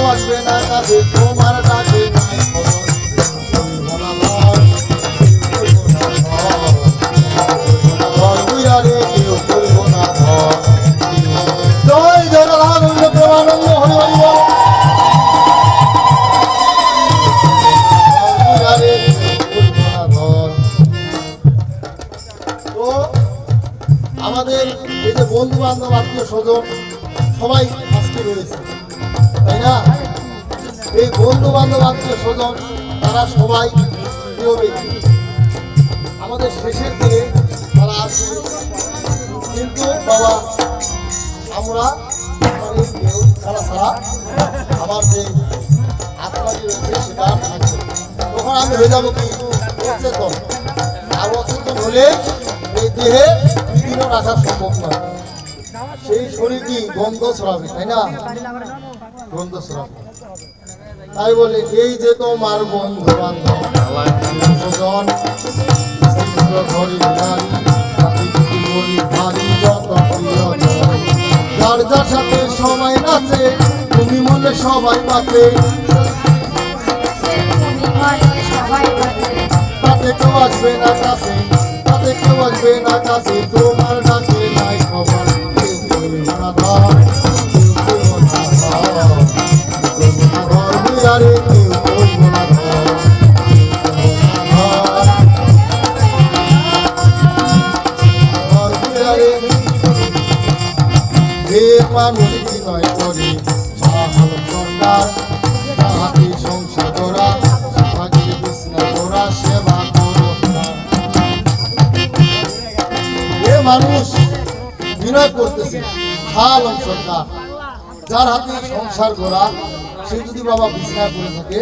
আসবে না কাছে তোমার ডাকে নাই খবর করিব না ভয় করিব না ভয় বুঝারে কেউ করিব না ভয় জয় জয় রাধানন্দ প্রেমানন্দ হরি হরি বল বুঝারে করিব না ভয়। তো আমাদের এই যে বন্ধু বান্ধব আত্মীয় স্বজন সবাই আজকে রয়েছে তাই না? এই বন্ধু বান্ধব আত্মীয় স্বজন তারা সবাই প্রিয় ব্যক্তি আমাদের শেষের দিনে তারা আসবে কিন্তু বাবা আমরা কেউ ছাড়া ছাড়া আমার যে আত্মাটি রয়েছে সেটা থাকবে তখন আমি হয়ে যাবো কি অচেতন আর অচেতন হলে এই দেহে দুদিনও রাখা সম্ভব নয় সেই শরীর কি গন্ধ ছড়াবে তাই না গন্ধ ছড়াবে তাই বলে এই যে তোমার বন্ধু বান্ধব স্বজন যার যার সাথে সবাই নাচে তুমি মনে সবাই পাতে তাতে কেউ আসবে না কাছে তাতে কেউ আসবে না কাছে তোমার ডাকে নাই খবর কেউ করিব না ধর কেউ করিব না ধর বুঝারে কেউ করিব না ধর বুঝারে হে মানুষ বিনয় করে সাহাল সরকার তাহাতে সংসার করা সাহায্যে বিষ্ণু করা সেবা করো এ মানুষ বিনয় করতেছে সাহাল সরকার যার হাতে সংসার করা সে যদি বাবা বিছানা করে থাকে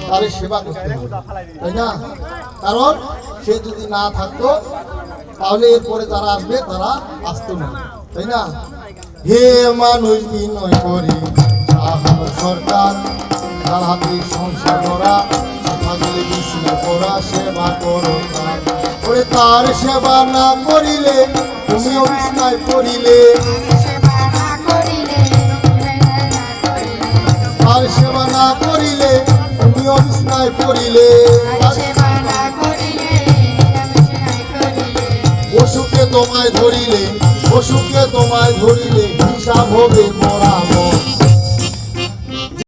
তার সেবা করতে হবে তাই না কারণ সে যদি না থাকতো তাহলে এরপরে যারা আসবে তারা আসতো না তাই না হে মানুষ বিনয় করি সাহাল সরকার তার হাতে সংসার করা থাকলে বিছানা করা সেবা করো ওরে তার সেবা না করিলে তুমিও বিছানায় পড়িলে আর সেবা না করিলে তুমি অবিস্ময় পড়িলে অসুখে তোমায় ধরিলে হিসাব হবে মরা